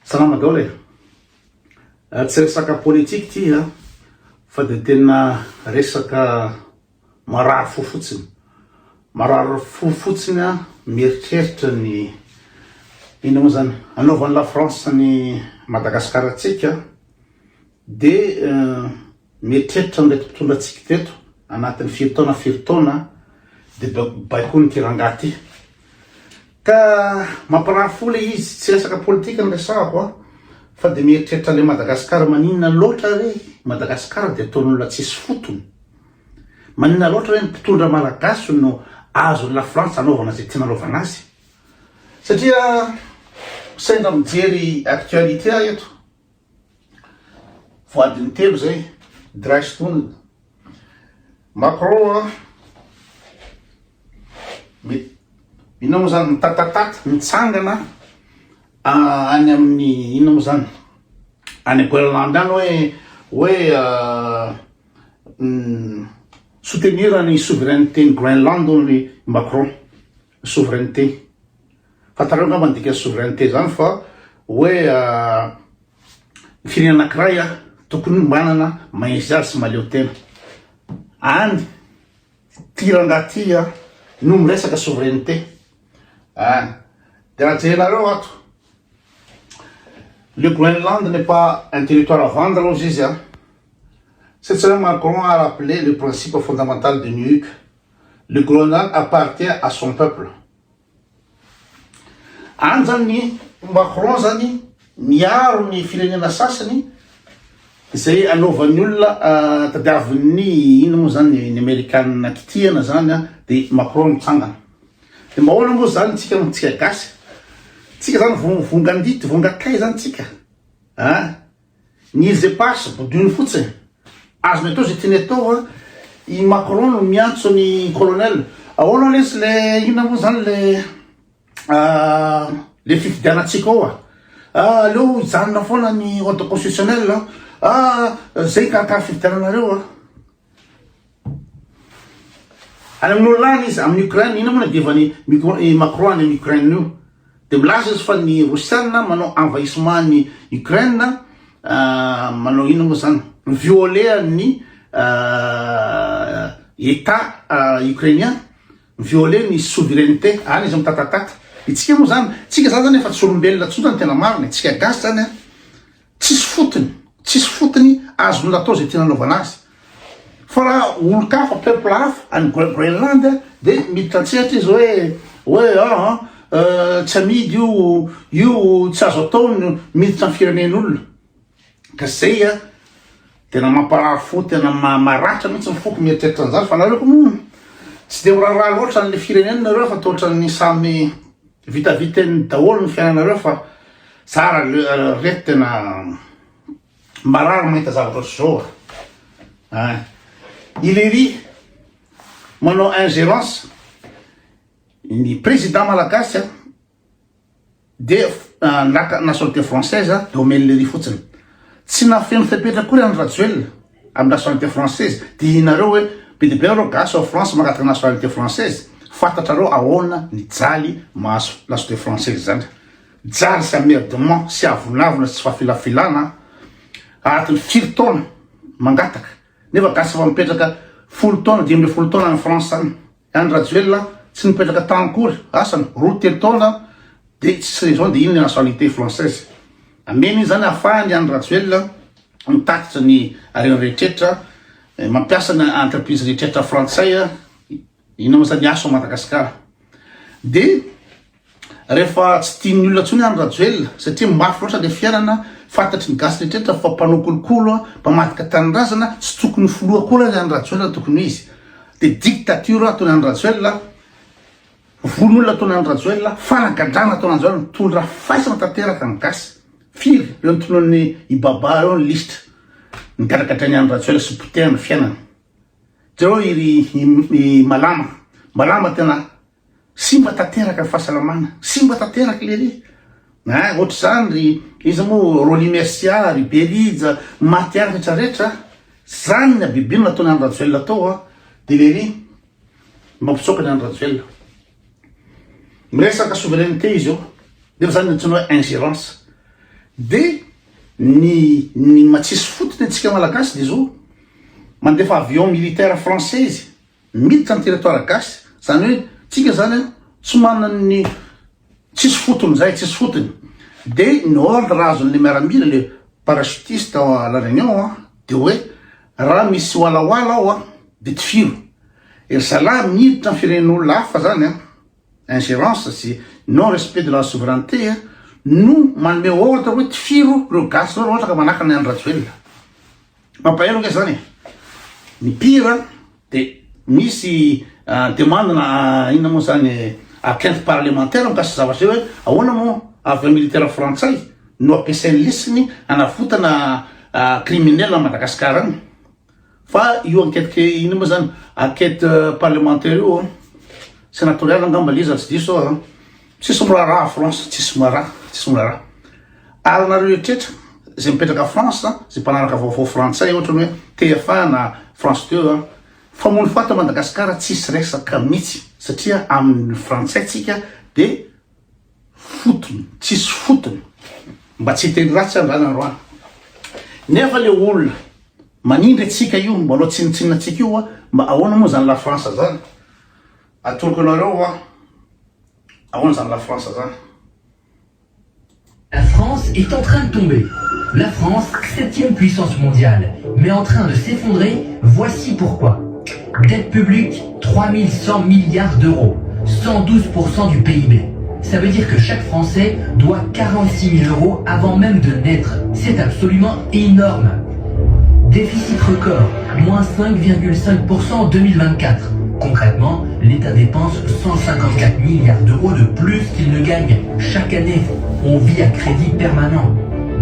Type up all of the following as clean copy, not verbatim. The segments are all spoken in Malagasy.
Salama daholo e. Tsy resaka politika ty a, fa de tena resaka marary fo fotsiny. Marary fo fotsiny a, mieritreritra ny ino moa zany anaovan'ny la France ny Madagasikara atsika de mieritreritra ndraiky mpitondra atsika teto anatin'ny firy-taona de baiko ny tiranga ty. Ka mamparary fo le izy, tsy resaka politika ny resahako a, fa de mieritreritra le Madagasikara maninona loatra re Madagasikara de ataon'olona tsisy fotony. Maninona loatra re ny mpitondra malagasy no azon'ny la France anaovana zay tiana anaovana azy. Satria sendra mijery actualité eto, voadiny telo zay dray fotoana Macron ino moa zany mitatatata mitsangana any amin'ny ino moa zany any Groenland any hoe soutenir ny souveraineté ny Groenland ny Macron souveraineté. Fatareo nga mandika souveraineté zany fa hoe firenena anankiray a tokony manana mahezy azy sy maleo tena. Any tiranga ty a no miresaka souveraineté. De raha jerenareo ato, le Groenland n'est pas un territoire à vendre aux izy a. Cette semaine, Macron a rappelé le principe fondamental de Nuuk. Le Groenland appartient à son peuple. Any zany Macron zany miaro ny firenena sasany zay anaovan'ny olona tadiavin'ny ino moa zany ny Amerikanina kitihana zany a, de Macron mitsangana. De mahoana moa zany tsika gasy, tsika zany vongandity vongakay zany tsika n'izy pasy bodiny fotsiny azony atao zay tiany atao a. I Macron no miantso ny colonel, ahoana lesy le ino moa zany le fifidianatsika ao aleo ijanona foana ny ordre constitutionnel zay karakara fifidiananareo any amin'ny olona izy amin'ny Ukraine. Ino moa nadevany Macron any amin'ny Ukraine io de milaza izy fa ny Russiana manao envahissement ny Ukraine, manao ino moa zany violer ny état ukrainien, violer ny souveraineté any izy mitatatata. Itsika moa zany, tsika zany efa tsy olombelona tsotra ny tena marina, tsika gasy zany tsisy fotony azony atao zay tena anaovana azy. Fa raha olo kafa peuple hafa any Groenland de mitantsehatra izy hoe tsy amidy io tsy azo atao miditra ny firenen'olona. Ka zay a tena mamparary fo, tena maratra mihitsy ny foko mieritreritra an'izany. Fa nareo koa tsy de miraharaha loatra ny firenena nareo fa toatra ny samy vitavitany daholo ny fiainanareo, fa tsara reto tena marary mahita zavatra zao. Ilery manao ingérence ny président malagasy de nationalité française de omeny lery fotsiny. Tsy nafeno fepetra koa ny Rajoelina amin'ny nationalité française. De inareo hoe be de be nareo gasy ao France mangataka nationalité française, fantatrareo ahoana ny jaly mahazo nationalité française zany. Jaly sy amerdement sy avonavona sy fafilafilana agnatin'ny firy taona mangataka. Nefa gasy fa mipetraka 10 taona 10 taona any France any. Any Rajoelina tsy nipetraka tankory, asany 2 taona de tsisy raison de ino ny nationalité française. Ameny zany ahafahany any Rajoelina mitatitra ny arena rehetrrehetra, mampiasa ny entreprise rehetrrehetra frantsay ino moa zany aso Madagasikara. De rehefa tsy tian'ny olona tsony any Rajoelina satria mafy loatra le fiainana, fantatry ny gasy rehetrrehetra fa mpanao kolokolo mpamadika tanindrazana, tsy tokony foloa koa any Rajoelina tokony izy. De dictature ataony any Rajoelina, volon'olona ataony any Rajoelina, fanagadrana ataony any Rajoelina, tondra faisana tanteraka ny gasy. Firy eo nytonony ibaba eo ny listra ny gadagadrany any Rajoelina sy potehana fiainana. Zao i malama tena simba tanteraka ny fahasalamana, simba tanteraka lery. Ohatra zany ry izy moa Roly Mercia, ry Berija, Matiana rehetrarehetra, zany ny abibino nataony any Rajoelina tao de lery mampitsoka ny any Rajoelina. Miresaka souveraineté izy io, de zany ny antsoina hoe ingérence. dia ny matsisy fotony antsika malagasy dia zao mandefa avion militaire français izy miditra ny territoire gasy zany hoe tsika zany tsy manany tsisy fotony zay tsisy fotony dia ny ordre azon'le miaramila le parachutiste à la réunion dia hoe raha misy oalaoala ao dia tifiro ery zalahy miditra ny firenen'olona hafa zany ingérence sy non respect de la souveraineté no manome ordre hoe tifiro reo gasy reo ohatra ka manahaka ny andrajoelona mampahelo nge zany ny pire dia misy demandena inona moa zany enquête parlementaire mikasy zavatra hoe ahoana moa avion militaire frantsay no ampiasainy lesiny anavotana criminel Madagasikara any fa io enquête ino moa zany enquête parlementaire io sénatorial angamba liza tsy diso tsisy miraharaha France tsisy miraharaha ary nareo eritretra zay mipetraka France zay mpanaraka vaovao frantsay ohatrany hoe TF1 na France 2 fa mony fata Madagasikara tsisy resaka mihitsy satria amin'ny frantsay tsika dia fotony tsisy fotony mba tsy hiteny ratsy andrany androany nefa le olona manindry atsika io mbalao tsinitsinina atsika io mba ahoana moa zany la France zany atoroko anareo ahoana zany la France zany. La France est en train de tomber. La France, 7e puissance mondiale, mais en train de s'effondrer, voici pourquoi. Dette publique, 3100 milliards d'euros, 112% du PIB. Ça veut dire que chaque Français doit 46 000 euros avant même de naître. C'est absolument énorme. Déficit record, moins 5,5% en 2024. Concrètement, l'État dépense 154 milliards d'euros de plus qu'il ne gagne chaque année. On vit à crédit permanent.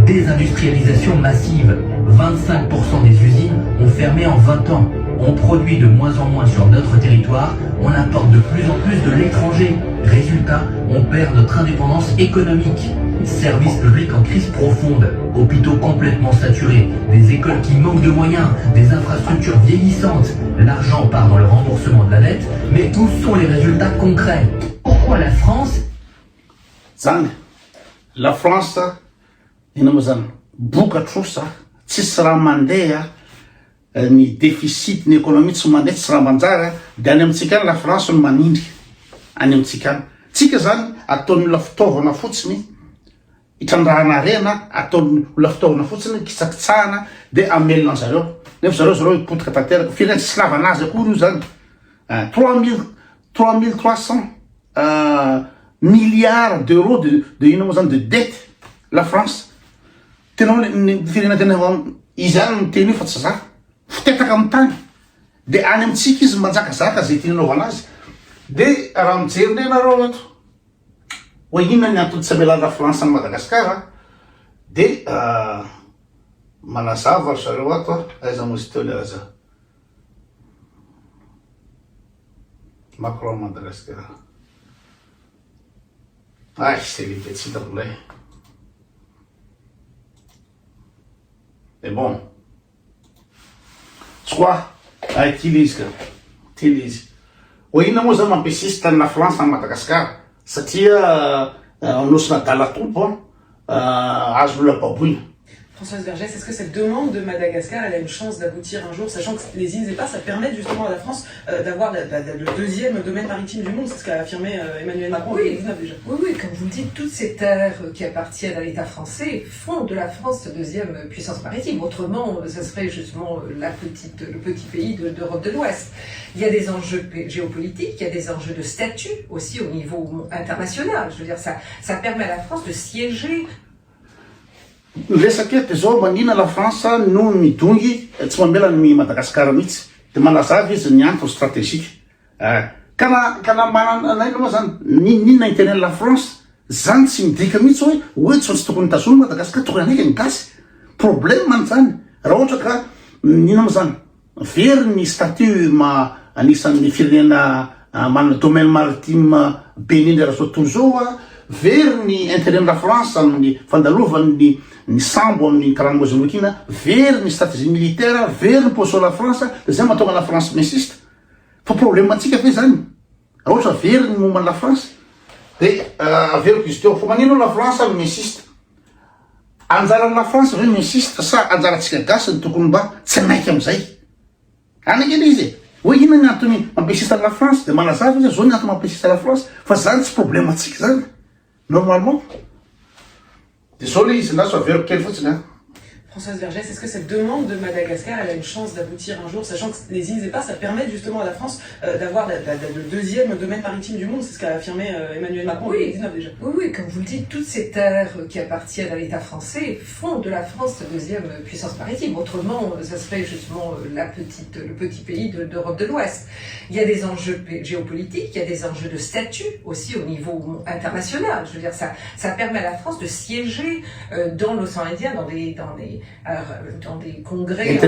Désindustrialisation massive. 25% des usines ont fermé en 20 ans. On produit de moins en moins sur notre territoire. On importe de plus en plus de l'étranger. Résultat, on perd notre indépendance économique. Services publics en crise profonde. Hôpitaux complètement saturés. Des écoles qui manquent de moyens. Des infrastructures vieillissantes. L'argent part dans le remboursement de la dette. Mais où sont les résultats concrets? Pourquoi la France? La France, bokatrosa tsisy raha mandeha ny déficit ny économie tsy mandeha tsisy raha manjara dia any amintsika la France no manindry any amintsika any tsika zany ataony olona fitaovana fotsiny itrandrahana rena ataony olona fitaovana fotsiny kitsakitsahana dia amelona zareo nefa zareo hipotika tanteraka firenena tsy lavanazy akory io zany 3300 milliards d'euros de ino moa zany de dette la France tena ny firenena tena izy any miteny io fa tsy za fitetaka amin'ny tany dia any amintsika izy manjakazaka zay tiany anaovana azy dia raha mijery ndray nareo eto hoe inona ny antony tsy amelana la France any Madagasikara dia manazava ry zareo ato aiza mozy teo le aza Macron Madagasikara c'est les tsy hitako lay. Mais bon, je crois à utiliser. Oui, nous avons un système la France en Madagascar. C'est-à-dire, on nous a dans la troupe, à je le pas oui. Françoise Vergès, est-ce que cette demande de Madagascar, elle a une chance d'aboutir un jour, sachant que les îles Éparses, ça permet justement à la France d'avoir le deuxième domaine maritime du monde, c'est ce qu'a affirmé Emmanuel Macron en 2019 déjà. Oui, comme vous le dites, toutes ces terres qui appartiennent à l'État français font de la France la deuxième puissance maritime. Autrement, ça serait justement le petit pays d'Europe de l'Ouest. Il y a des enjeux géopolitiques, il y a des enjeux de statut aussi au niveau international. Je veux dire, ça permet à la France de siéger. Resaka eto zao manina la France no midongy tsy mamela ny Madagasikara mihitsy dia manazava izy ny antony stratégique kana manana ino moa zany ninona intérêt la France zany tsy midika mihitsy hoe tsy tokony tazony Madagasikara tokony anaiky ny gasy problème man zany raha ohatra ka ino moa zany very ny statut anisan'ny firenena manana domaine maritime benindry raha zao tontolo zao very ny intérêt la France amin'ny fandalovany ny sambo amin'ny karaha mozambique very ny stratégie militaire very ny position la France dia zay mahatonga la France mensiste fa problème antsika fe zany raha ohatra very ny momba la France dia averiko izy teo fa manino la France mensiste anjaran'ny la France hoe minsiste sa anjarantsika gasy ny tokony mba tsy naiky am'izay anakely izy hoe inona ny antony mampiasista la France de manazava izy zao ny antony mampiasista la France fa zany tsy problème atsika zany normalement de zao le izy na so averiko kely fotsiny a. Françoise Vergès, est-ce que cette demande de Madagascar, elle a une chance d'aboutir un jour, sachant que les îles EPA, ça permet justement à la France d'avoir le deuxième domaine maritime du monde, c'est ce qu'a affirmé Emmanuel Macron en 2019 déjà. Oui, comme vous le dites, toutes ces terres qui appartiennent à l'État français font de la France la deuxième puissance maritime. Autrement, ça serait justement le petit pays d'Europe de l'Ouest. Il y a des enjeux géopolitiques, il y a des enjeux de statut aussi au niveau international. Je veux dire, ça permet à la France de siéger dans l'océan Indien, dans des congrès de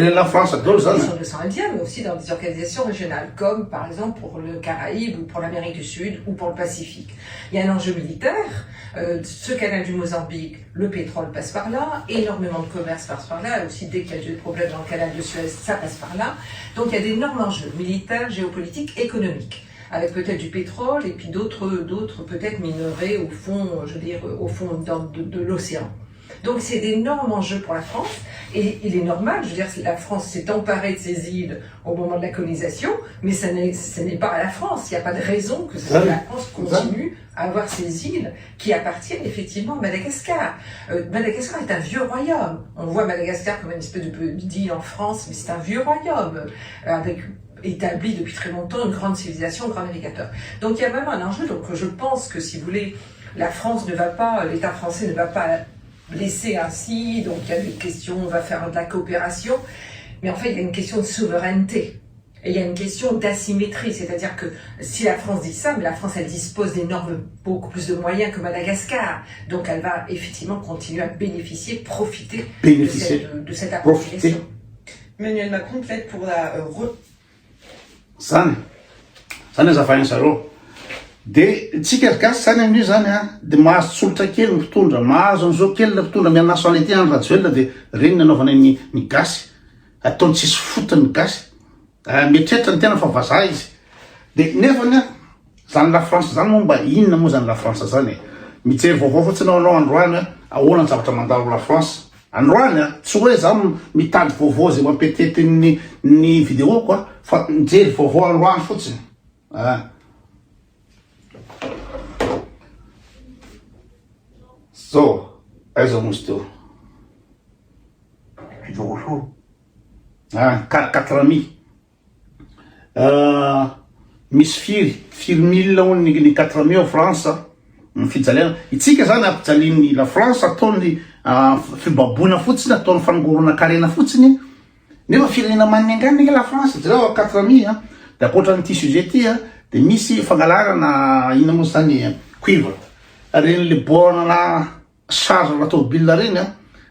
l'océan Indien, mais aussi dans des organisations régionales, comme par exemple pour le Caraïbe ou pour l'Amérique du Sud ou pour le Pacifique. Il y a un enjeu militaire. Ce canal du Mozambique, le pétrole passe par là, énormément de commerce passe par là, aussi dès qu'il y a des problèmes dans le canal de Suez, ça passe par là. Donc il y a d'énormes enjeux militaires, géopolitiques, économiques, avec peut-être du pétrole et puis d'autres peut-être minerais au fond, je veux dire, au fond de l'océan. Donc c'est d'énormes enjeux pour la France, et il est normal, je veux dire, la France s'est emparée de ces îles au moment de la colonisation, mais ce n'est pas à la France, il n'y a pas de raison que la France continue à avoir ces îles qui appartiennent effectivement à Madagascar. Madagascar est un vieux royaume, on voit Madagascar comme une espèce d'île en France, mais c'est un vieux royaume, établi depuis très longtemps, une grande civilisation, un grand navigateur. Donc il y a vraiment un enjeu, donc je pense que si vous voulez, la France ne va pas, l'État français ne va pas laisser ainsi, donc il y a des questions, on va faire de la coopération, mais en fait il y a une question de souveraineté, et il y a une question d'asymétrie, c'est-à-dire que si la France dit ça, mais la France elle dispose beaucoup plus de moyens que Madagascar, donc elle va effectivement continuer à profiter de cette appropriation. Emmanuel Macron plaide pour la Zany azavaina zareo de tsika gasy zany amin'io zany a de mahazo tsolotra kely mpitondra mahazo an'izao kely la mpitondra mian'ny nationalité any rajoelona de reny nanaovana ny gasy ataony tsisy fotony gasy mieritreritra ny tena fa vazaha izy de nefany a zany la France zany moa mba inona moa zany la France zany mijery vaovao fotsiny anao androany ahoana ny zavatra mandalo la France androany tsy hoe zaho mitady vaovao zay mampetety ny vidéo quoi fa mijery vaovao androany fotsiny so aiza mosy teo Vidéo chaud. 4 000 misy firy mille ny 4 000 France fijaliana itsika zany ampijalian'ny la France ataony fibaboina fotsiny ataony fanongorona karena fotsiny nefa firenena maningany la France zao 4 000 de akoatran'ity sujet ty de misy fangalarana ina moa zany cuivre reny le borne na charge la automobile reny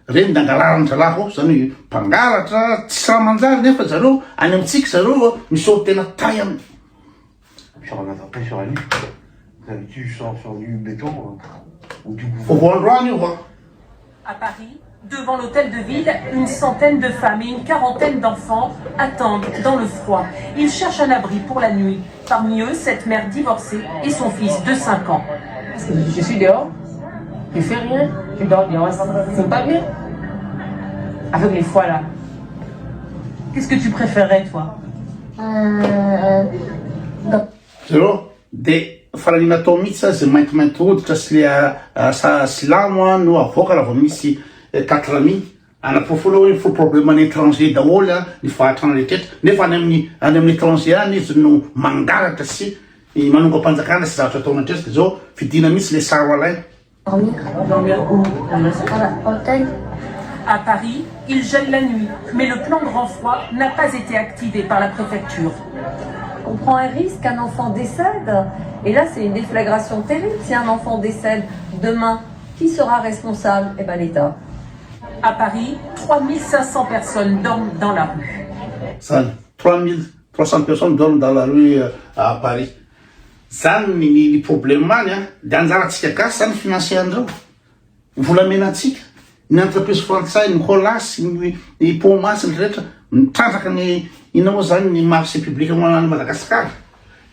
reny dangalarany zalaho zany mpangalatra tsy raha manjary nefa zareo any amitsika zareo misao tena tay aminy. Puis on attendait sur la nuit. D'habitude, je sors sur du béton ou du Faut boulot. voir le droit. À Paris, devant l'hôtel de ville, une centaine de femmes et une quarantaine d'enfants attendent dans le froid. Ils cherchent un abri pour la nuit. Parmi eux, cette mère divorcée et son fils de 5 ans. Je suis dehors, je fais rien, je dors dehors, c'est pas bien. Avec les froids là. Qu'est-ce que tu préférerais, toi? Zero de farany natao mihitsy zay maintimainty hoditra sy le silamo no avoaka raha vao misy 4 000 anapofolo hoe fo problème ny étranger daholo ny fahatrana rehetrretra nefa any amin'ny étranger any izy no mangalatra sy manonga ampanjakana sy zavatra ataona tresaka zao fidina mihitsy le saro alaina. À Paris, il gèle la nuit, mais le plan grand froid n'a pas été activé par la préfecture. On prend un risque, un enfant décède, et là c'est une déflagration terrible. Si un enfant décède demain, qui sera responsable? Eh bien l'État. À Paris, 3500 personnes dorment dans la rue. 3300 personnes dorment dans la rue à Paris. Zany ny problème any de anjaratsika gasy zany financier andreo volamenatsika ny entreprise frantsay ny holasy ny pomasy ny rehetra mitrandraka ny ina moa zany ny marché public moa any Madagascar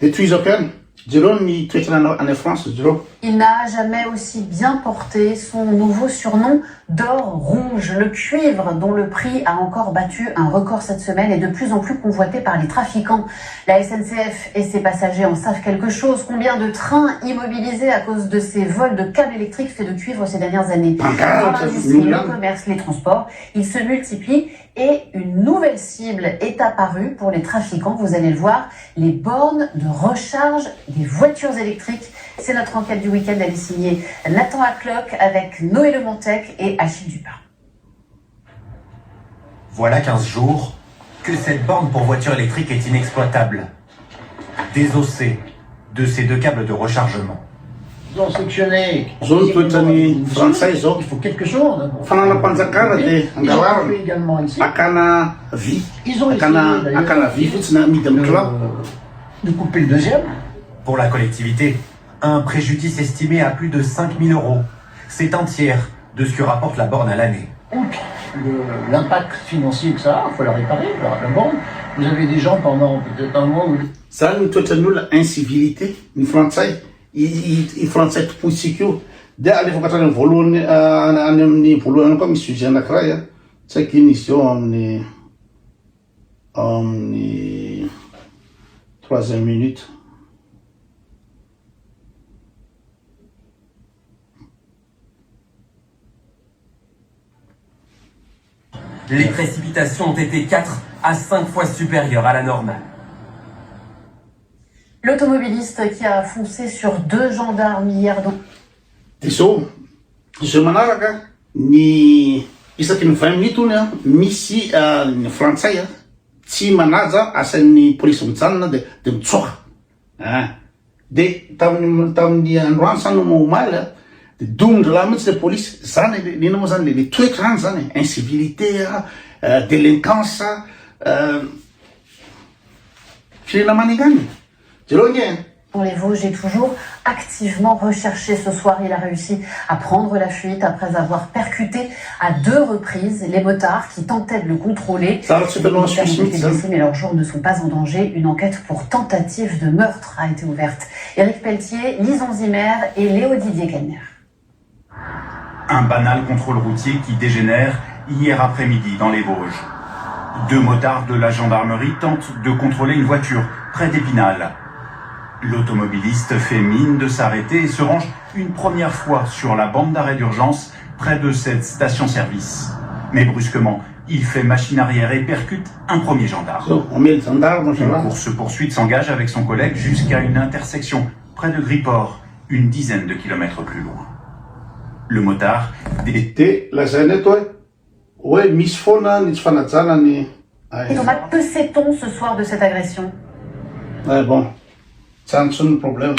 de toizako ihany Jérôme, tu es en France, Jérôme. Il n'a jamais aussi bien porté son nouveau surnom d'or rouge. Le cuivre, dont le prix a encore battu un record cette semaine, est de plus en plus convoité par les trafiquants. La SNCF et ses passagers en savent quelque chose. Combien de trains immobilisés à cause de ces vols de câbles électriques faits de cuivre ces dernières années? Dans l'industrie, le commerce, les transports, ils se multiplient et une nouvelle cible est apparue pour les trafiquants. Vous allez le voir, les bornes de recharge des voitures électriques. C'est notre enquête du week-end. Elle est signée Nathan Acloc avec Noé Le Montec et Achille Dupin. Voilà 15 jours que cette borne pour voiture électrique est inexploitable. Désossée de ces 2 câbles de rechargement. Ils ont sectionné. Zone Tutani, français, Il faut quelque chose. Hein, Fanana Panzakara de ils ont Angalar, fait également ici. Akana Vi, Ils ont essayé Akana Vi, de couper le deuxième. Pour la collectivité, un préjudice estimé à plus de 5 000 €. C'est un tiers de ce que rapporte la borne à l'année. Outre l'impact financier que ça a, il faut la réparer, la borne. Vous avez des gens pendant peut-être un mois où... Ça, nous tenons l'incivilité, les Français, ils Français tout pour sécurité. Dès à l'époque, on a volé, on a comme sujet à la craie, c'est qu'une mission, on est 3e minute. Les précipitations ont été 4 à 5 fois supérieures à la normale. L'automobiliste qui a foncé sur 2 gendarmes hier. Tesoro, je m'en arrache, ni isaky ny 20 minutes ony misy ny frantsay tsy manaja asan'ny polisy mijanona de mitsoka. De tamin'ny androany zany momaly de domindra laha mihitsy le polisy zany lena moa zany le toetra zany zany incivilité, délinquance, filena maningany. Pour les Vosges est toujours activement recherché. Ce soir, il a réussi à prendre la fuite après avoir percuté à 2 reprises les motards qui tentaient de le contrôler. Mais leurs jours ne sont pas en danger. Une enquête pour tentative de meurtre a été ouverte. Éric Pelletier, Lison Zimmer et Léo Didier Kellner. Un banal contrôle routier qui dégénère hier après-midi dans les Vosges. 2 motards de la gendarmerie tentent de contrôler une voiture près d'Épinal. L'automobiliste fait mine de s'arrêter et se range une première fois sur la bande d'arrêt d'urgence près de cette station-service. Mais brusquement, il fait machine arrière et percute un premier gendarme. Une course-poursuite s'engage avec son collègue jusqu'à une intersection près de Griport, une dizaine de kilomètres plus loin. Le motard... Et Thomas, que sait-on ce soir de cette agression? Bon. Ça ne sonne problème.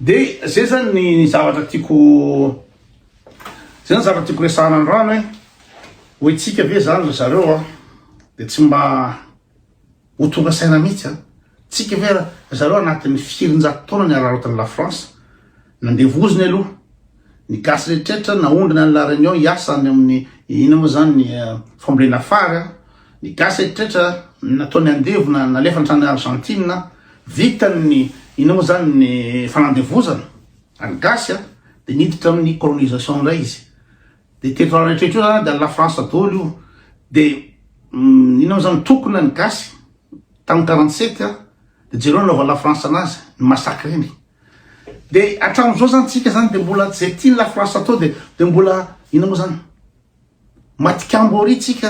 C'est ça, zavatra tiako resahana androany hoe tsika ve zany ry zareo de tsy mba ho tonga saina mihitsy tsika ve zareo anatin'ny firinjato taona ny ararotan'ny la France nandevoziny aloha ny gasy rehetrrehetra naondrina ny la réunion hiasany amin'ny ina moa zany ny fambolena fary ny gasy rehetrrehetra nataony andevona nalefa antrany Argentine vitany ina moa zany ny fanandevozana any gasy de niditra amin'ny colonisation indray izy de territoire rehetrrehetra io zany de la France daholo io de ina moa zany tokony ny gasy tamin'ny 47 de jereo naova la France anazy ny massacre iny de atramizao zany tsika zany de mbola zay tiany la France atao de mbola ina moa zany matikambory tsika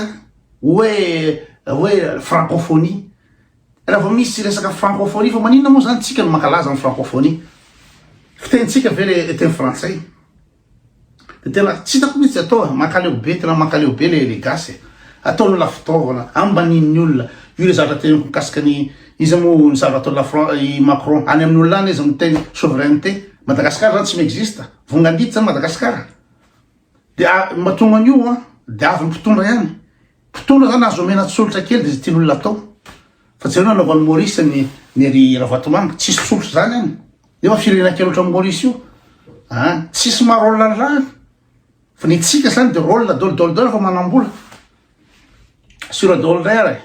hoe francophonie. Raha vao misy resaka francophonie fa maninona moa zany tsika no mankalaza amin'ny francophonie fitentsika ve le teny frantsay de tena tsy hitako mihitsy atao mankaleo be tena mankaleo be le gasy ataony la fitaovana ambanin'ny olona io le zavatra teny mikasikany izy moa ny zavatra ataony la France Macron any amin'ny olona any izy miteny souveraineté Madagascar zany tsy miexista vongandity zany Madagascar de mahatonga an'io de avy mpitondra ihany mpitondra zany azo omena tsolotra kely de zay tian'olona atao fa tsy reo nanaovan'ny Maurice ny ry Ravatomanga tsisy tsolotra zany any nefa firenena kely oatra Maurice io tsisy marôle rany fa ny tsika zany de rôle dôle fa manambola sur dôle ray